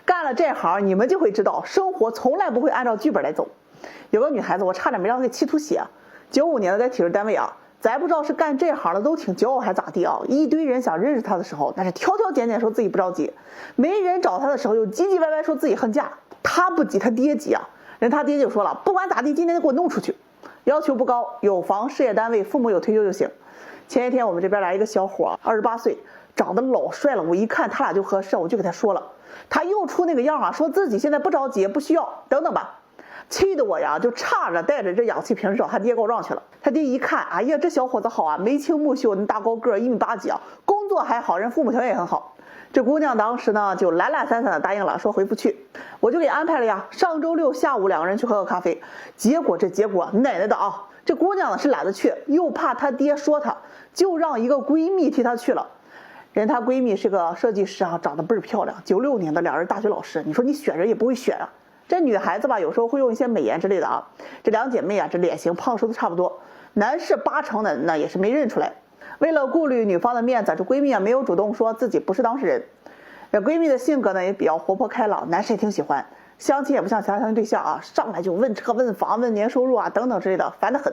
干了这行，你们就会知道，生活从来不会按照剧本来走。有个女孩子，我差点没让她给气吐血。95年的在体制单位啊，咱不知道是干这行的都挺骄傲还咋地啊？一堆人想认识她的时候，那是挑挑拣拣说自己不着急；没人找她的时候，又唧唧歪歪说自己恨嫁。她不急，她爹急啊！他爹就说了，不管咋地，今天就给我弄出去。要求不高，有房、事业单位、父母有退休就行。前一天我们这边来一个小伙，28岁，长得老帅了，我一看他俩就合适，我就给他说了。他又出那个样啊，说自己现在不着急，不需要，等等吧。气得我呀，就叉着带着这氧气瓶找他爹告状去了。他爹一看，哎呀，这小伙子好啊，眉清目秀，那大高个，1.8米几啊，工作还好，人父母条件也很好。这姑娘当时呢就懒懒散散的答应了，说回不去。我就给安排了呀，上周六下午2个人去喝个咖啡。结果奶奶的啊，这姑娘呢是懒得去，又怕她爹说她，就让一个闺蜜替她去了。她闺蜜是个设计师啊，长得倍儿漂亮，96年的，2人大学老师。你说你选人也不会选啊。这女孩子吧，有时候会用一些美颜之类的啊。这2姐妹啊，这脸型胖瘦都差不多，男士80%的那也是没认出来。为了顾虑女方的面子，这闺蜜啊没有主动说自己不是当事人。这闺蜜的性格呢也比较活泼开朗，男士也挺喜欢。相亲也不像其他相亲对象啊，上来就问车问房问年收入啊等等之类的，烦得很。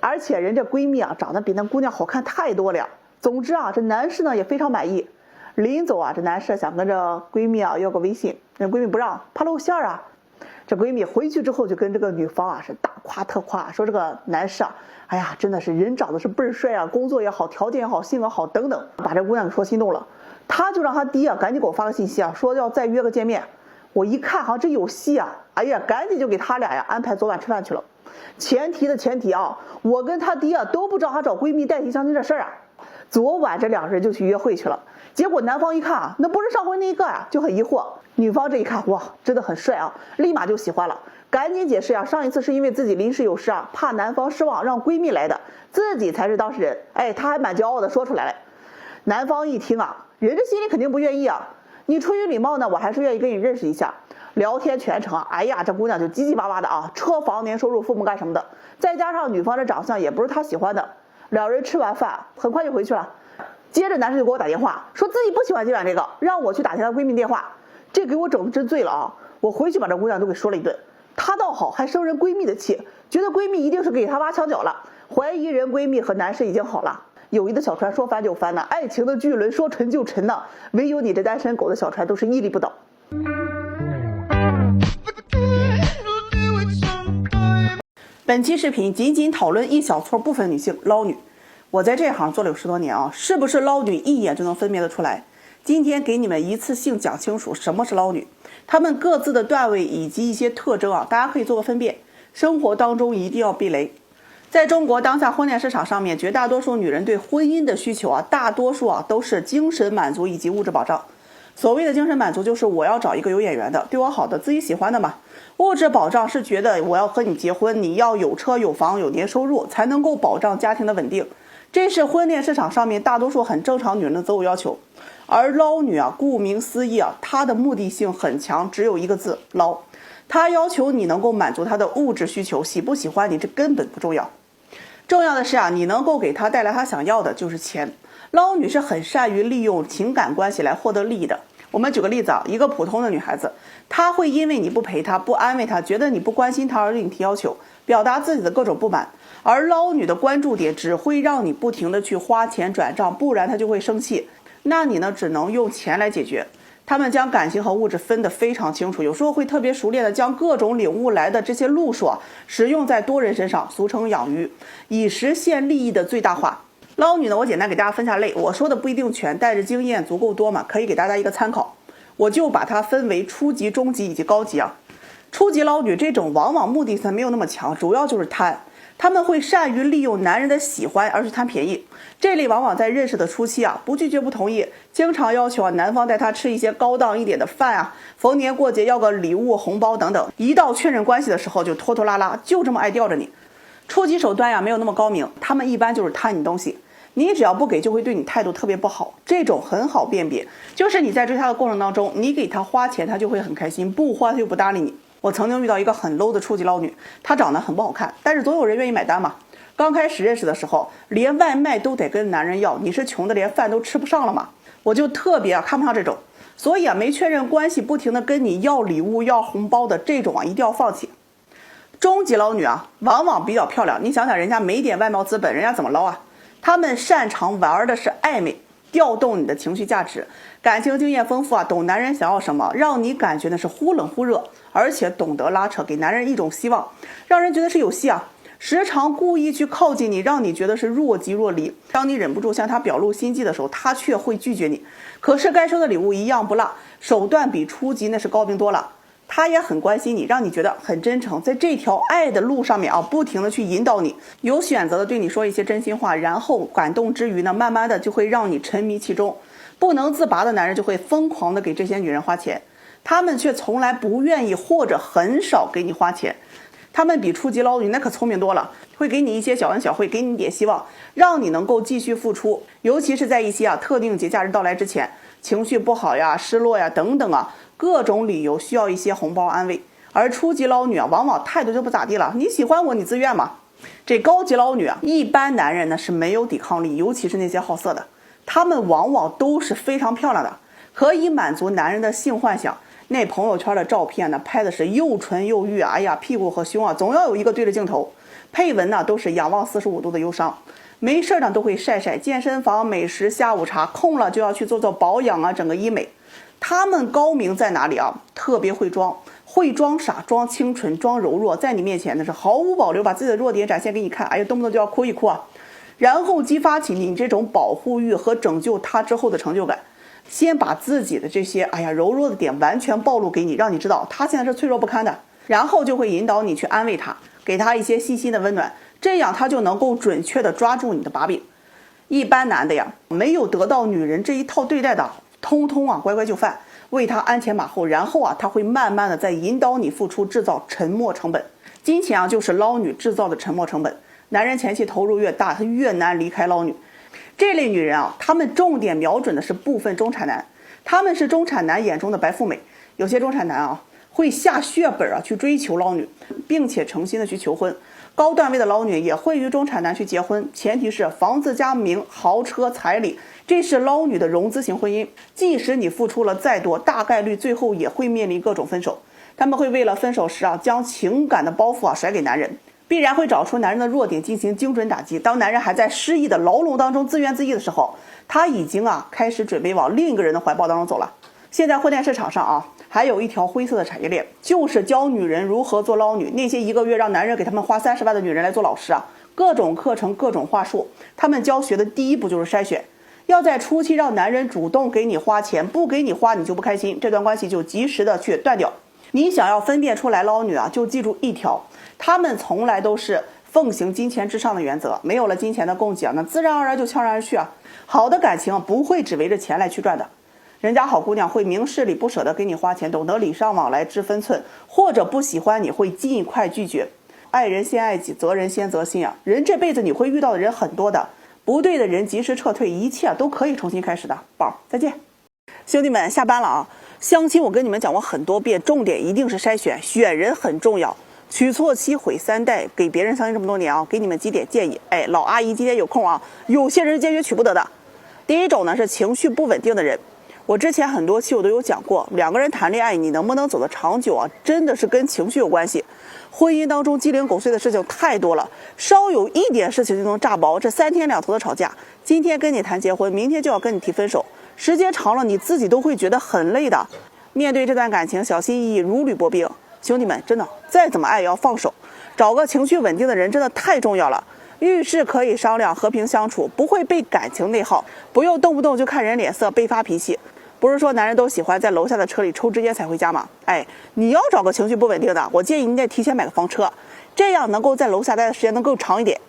而且人这闺蜜啊长得比那姑娘好看太多了。总之啊，这男士呢也非常满意。临走啊，这男士想跟这闺蜜啊要个微信，这闺蜜不让，怕露馅啊。这闺蜜回去之后就跟这个女方啊是大夸特夸，说这个男士啊，哎呀，真的是人长得是倍儿帅啊，工作也好，条件也好，性格好等等，把这姑娘给说心动了。他就让他爹啊赶紧给我发个信息啊，说要再约个见面。我一看哈，这有戏啊！哎呀，赶紧就给他俩呀安排昨晚吃饭去了。前提啊，我跟他爹啊都不知道他找闺蜜代替相亲这事儿啊。昨晚这2人就去约会去了，结果男方一看啊，那不是上回那一个啊，就很疑惑。女方这一看，哇，真的很帅啊，立马就喜欢了，赶紧解释啊，上一次是因为自己临时有事啊，怕男方失望，让闺蜜来的，自己才是当事人。哎，他还蛮骄傲的说出来了。男方一听啊，人这心里肯定不愿意啊，你出于礼貌呢，我还是愿意跟你认识一下。聊天全程啊，哎呀，这姑娘就叽叽巴巴的啊，车房年收入父母干什么的，再加上女方这长相也不是她喜欢的。2人吃完饭很快就回去了。接着男生就给我打电话，说自己不喜欢今晚这个，让我去打她闺蜜电话。这给我整的真醉了啊！我回去把这姑娘都给说了一顿。她倒好，还生人闺蜜的气，觉得闺蜜一定是给她挖墙脚了，怀疑人闺蜜和男士已经好了。友谊的小船说翻就翻呢，爱情的巨轮说沉就沉呢，唯有你这单身狗的小船都是屹立不倒。本期视频仅仅讨论一小撮部分女性捞女。我在这行做了有10多年啊，是不是捞女一眼就能分辨得出来？今天给你们一次性讲清楚什么是捞女，她们各自的段位以及一些特征啊，大家可以做个分辨。生活当中一定要避雷。在中国当下婚恋市场上面，绝大多数女人对婚姻的需求啊，大多数啊都是精神满足以及物质保障。所谓的精神满足就是我要找一个有眼缘的，对我好的，自己喜欢的嘛。物质保障是觉得我要和你结婚，你要有车有房有年收入，才能够保障家庭的稳定。这是婚恋市场上面大多数很正常女人的择偶要求。而捞女啊，顾名思义啊，她的目的性很强，只有一个字，捞。她要求你能够满足她的物质需求，喜不喜欢你这根本不重要。重要的是啊，你能够给她带来她想要的就是钱。捞女是很善于利用情感关系来获得利益的。我们举个例子啊，一个普通的女孩子，她会因为你不陪她，不安慰她，觉得你不关心她而对你提要求，表达自己的各种不满。而捞女的关注点只会让你不停的去花钱转账，不然她就会生气。那你呢，只能用钱来解决。他们将感情和物质分得非常清楚，有时候会特别熟练的将各种领悟来的这些路数使用在多人身上，俗称养鱼，以实现利益的最大化。捞女呢，我简单给大家分下类，我说的不一定全，带着经验足够多嘛，可以给大家一个参考。我就把它分为初级、中级以及高级啊。初级捞女这种往往目的性没有那么强，主要就是贪。他们会善于利用男人的喜欢而去贪便宜，这类往往在认识的初期啊，不拒绝不同意，经常要求啊男方带他吃一些高档一点的饭啊，逢年过节要个礼物红包等等，一到确认关系的时候就拖拖拉拉，就这么爱吊着你。初级手段呀没有那么高明，他们一般就是贪你东西，你只要不给就会对你态度特别不好，这种很好辨别，就是你在追他的过程当中，你给他花钱他就会很开心，不花他就不搭理你。我曾经遇到一个很 low 的初级捞女，她长得很不好看，但是总有人愿意买单嘛。刚开始认识的时候，连外卖都得跟男人要，你是穷的连饭都吃不上了嘛？我就特别看不上这种。所以没确认关系，不停的跟你要礼物要红包的这种一定要放弃。中级捞女往往比较漂亮，你想想人家没点外貌资本，人家怎么捞啊？他们擅长玩的是暧昧，调动你的情绪价值，感情经验丰富懂男人想要什么，让你感觉的是忽冷忽热，而且懂得拉扯，给男人一种希望，让人觉得是有戏时常故意去靠近你，让你觉得是若即若离。当你忍不住向他表露心迹的时候，他却会拒绝你。可是该收的礼物一样不落，手段比初级那是高明多了。他也很关心你，让你觉得很真诚，在这条爱的路上面不停的去引导你，有选择的对你说一些真心话，然后感动之余呢，慢慢的就会让你沉迷其中，不能自拔的男人就会疯狂的给这些女人花钱，他们却从来不愿意或者很少给你花钱。他们比初级捞女那可聪明多了，会给你一些小恩小惠，给你一点希望，让你能够继续付出，尤其是在一些特定节假日到来之前，情绪不好失落等等各种理由需要一些红包安慰。而初级捞女往往态度就不咋地了，你喜欢我你自愿嘛。这高级捞女一般男人呢是没有抵抗力，尤其是那些好色的，他们往往都是非常漂亮的，可以满足男人的性幻想。那朋友圈的照片呢，拍的是又纯又欲，哎呀，屁股和胸总要有一个对着镜头，配文呢都是仰望45度的忧伤，没事呢都会晒晒健身房美食下午茶，空了就要去做做保养整个医美。他们高明在哪里特别会装傻，装清纯，装柔弱，在你面前呢是毫无保留把自己的弱点展现给你看，哎呀，动不动就要哭一哭然后激发起你这种保护欲和拯救他之后的成就感。先把自己的这些柔弱的点完全暴露给你，让你知道他现在是脆弱不堪的，然后就会引导你去安慰他，给他一些细心的温暖，这样他就能够准确的抓住你的把柄。一般男的没有得到女人这一套对待的，通通乖乖就范，为他鞍前马后，然后他会慢慢的在引导你付出，制造沉没成本。金钱就是捞女制造的沉没成本，男人前期投入越大，他越难离开捞女。这类女人他们重点瞄准的是部分中产男，他们是中产男眼中的白富美。有些中产男会下血本去追求捞女，并且诚心的去求婚。高段位的捞女也会与中产男去结婚，前提是房子加名、豪车彩礼，这是捞女的融资型婚姻。即使你付出了再多，大概率最后也会面临各种分手。他们会为了分手时将情感的包袱甩给男人，必然会找出男人的弱点进行精准打击。当男人还在失意的牢笼当中自怨自艾的时候，他已经开始准备往另一个人的怀抱当中走了。现在婚恋市场上还有一条灰色的产业链，就是教女人如何做捞女。那些一个月让男人给他们花30万的女人来做老师各种课程各种话术，他们教学的第一步就是筛选，要在初期让男人主动给你花钱，不给你花你就不开心，这段关系就及时的去断掉。你想要分辨出来捞女就记住一条，他们从来都是奉行金钱至上的原则，没有了金钱的供给那自然而然就悄然而去好的感情不会只围着钱来去赚的，人家好姑娘会明事理，不舍得给你花钱，懂得礼尚往来知分寸，或者不喜欢你会尽快拒绝。爱人先爱己，责人先责心人这辈子你会遇到的人很多的，不对的人及时撤退，一切都可以重新开始的。宝再见。兄弟们下班了相亲我跟你们讲过很多遍，重点一定是筛选，选人很重要，娶错妻毁3代。给别人相亲这么多年给你们几点建议。老阿姨今天有空有些人坚决娶不得的。第一种呢是情绪不稳定的人，我之前很多期我都有讲过，两个人谈恋爱你能不能走得长久真的是跟情绪有关系。婚姻当中鸡零狗碎的事情太多了，稍有一点事情就能炸包，这3天2头的吵架，今天跟你谈结婚，明天就要跟你提分手，时间长了你自己都会觉得很累的。面对这段感情小心翼翼，如履薄冰。兄弟们真的再怎么爱也要放手，找个情绪稳定的人真的太重要了。遇事可以商量，和平相处，不会被感情内耗，不用动不动就看人脸色被发脾气。不是说男人都喜欢在楼下的车里抽支烟才回家吗？你要找个情绪不稳定的，我建议你得提前买个房车，这样能够在楼下待的时间能够长一点。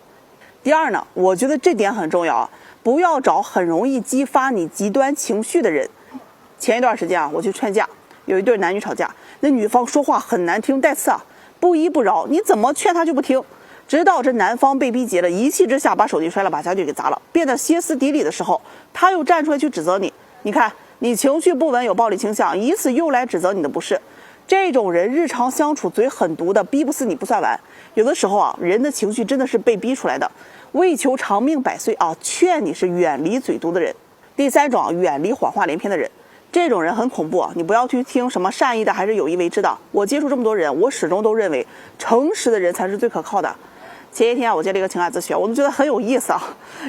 第二呢，我觉得这点很重要不要找很容易激发你极端情绪的人。前一段时间我去劝架，有一对男女吵架，那女方说话很难听带刺不依不饶，你怎么劝他就不听，直到这男方被逼急了，一气之下把手机摔了，把家具给砸了，变得歇斯底里的时候，他又站出来去指责你，你看你情绪不稳，有暴力倾向，以此又来指责你的不是。这种人日常相处嘴很毒的，逼不死你不算完。有的时候人的情绪真的是被逼出来的。为求长命百岁劝你是远离嘴毒的人。第三种远离谎话连篇的人。这种人很恐怖啊！你不要去听什么善意的还是有意为之的。我接触这么多人，我始终都认为诚实的人才是最可靠的。前些天我接了一个情感咨询，我都觉得很有意思啊。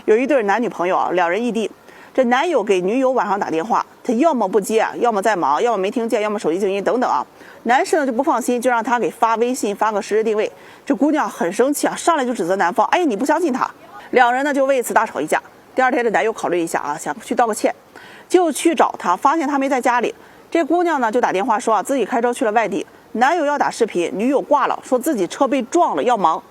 有一对男女朋友啊，两人异地，这男友给女友晚上打电话，他要么不接，要么在忙，要么没听见，要么手机静音等等啊。男士呢就不放心，就让他给发微信，发个实时定位。这姑娘很生气啊，上来就指责男方，哎，你不相信他。两人呢就为此大吵一架。第二天这男友考虑一下啊，想去道个歉，就去找他，发现他没在家里。这姑娘呢就打电话说啊，自己开车去了外地，男友要打视频，女友挂了，说自己车被撞了，要忙。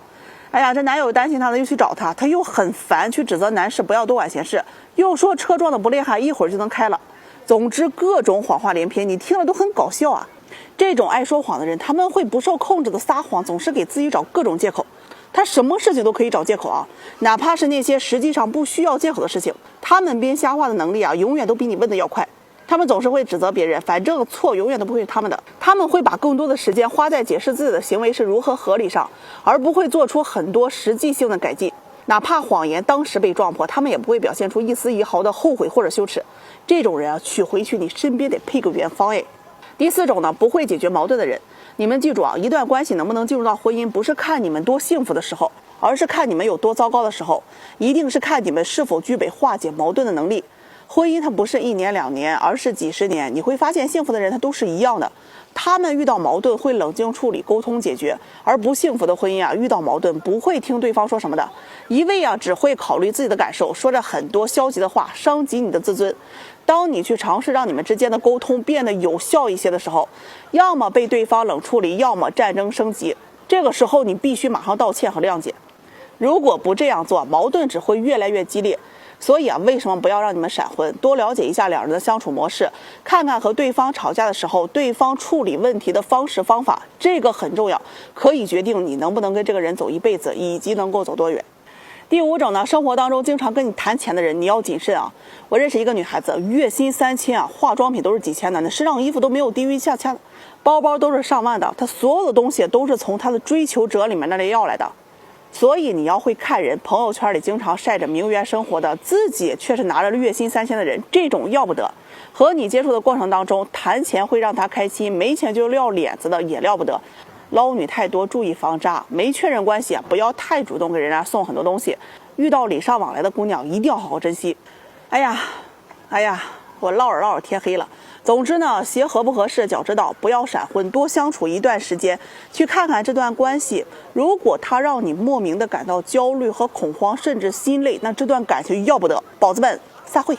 哎呀，这男友担心她呢，又去找他，他又很烦，去指责男士不要多管闲事，又说车撞得不厉害，一会儿就能开了。总之各种谎话连篇，你听了都很搞笑啊。这种爱说谎的人，他们会不受控制的撒谎，总是给自己找各种借口。他什么事情都可以找借口啊，哪怕是那些实际上不需要借口的事情，他们编瞎话的能力啊，永远都比你问的要快。他们总是会指责别人，反正错永远都不会是他们的。他们会把更多的时间花在解释自己的行为是如何合理上，而不会做出很多实际性的改进。哪怕谎言当时被撞破，他们也不会表现出一丝一毫的后悔或者羞耻。这种人啊，娶回去你身边得配个元芳哎。第四种呢，不会解决矛盾的人。你们记住啊，一段关系能不能进入到婚姻，不是看你们多幸福的时候，而是看你们有多糟糕的时候，一定是看你们是否具备化解矛盾的能力。婚姻它不是1年2年，而是几十年。你会发现幸福的人他都是一样的，他们遇到矛盾会冷静处理、沟通解决，而不幸福的婚姻啊，遇到矛盾不会听对方说什么的，一味啊只会考虑自己的感受，说着很多消极的话，伤及你的自尊。当你去尝试让你们之间的沟通变得有效一些的时候，要么被对方冷处理，要么战争升级。这个时候你必须马上道歉和谅解，如果不这样做，矛盾只会越来越激烈。所以啊，为什么不要让你们闪婚？多了解一下两人的相处模式，看看和对方吵架的时候，对方处理问题的方式方法，这个很重要，可以决定你能不能跟这个人走一辈子，以及能够走多远。第五种呢，生活当中经常跟你谈钱的人，你要谨慎啊。我认识一个女孩子，月薪3000啊，化妆品都是几千的，那时尚衣服都没有低于下千，包包都是上万的，她所有的东西都是从她的追求者里面那里要来的。所以你要会看人，朋友圈里经常晒着名媛生活的，自己却是拿着月薪3000的人，这种要不得。和你接触的过程当中，谈钱会让他开心，没钱就撂脸子的也撂不得。捞女太多，注意防渣。没确认关系啊，不要太主动给人家送很多东西。遇到礼尚往来的姑娘，一定要好好珍惜。哎呀，我唠着天黑了。总之呢，鞋合不合适脚知道，不要闪婚，多相处一段时间，去看看这段关系。如果它让你莫名的感到焦虑和恐慌，甚至心累，那这段感情要不得。宝子们，散会。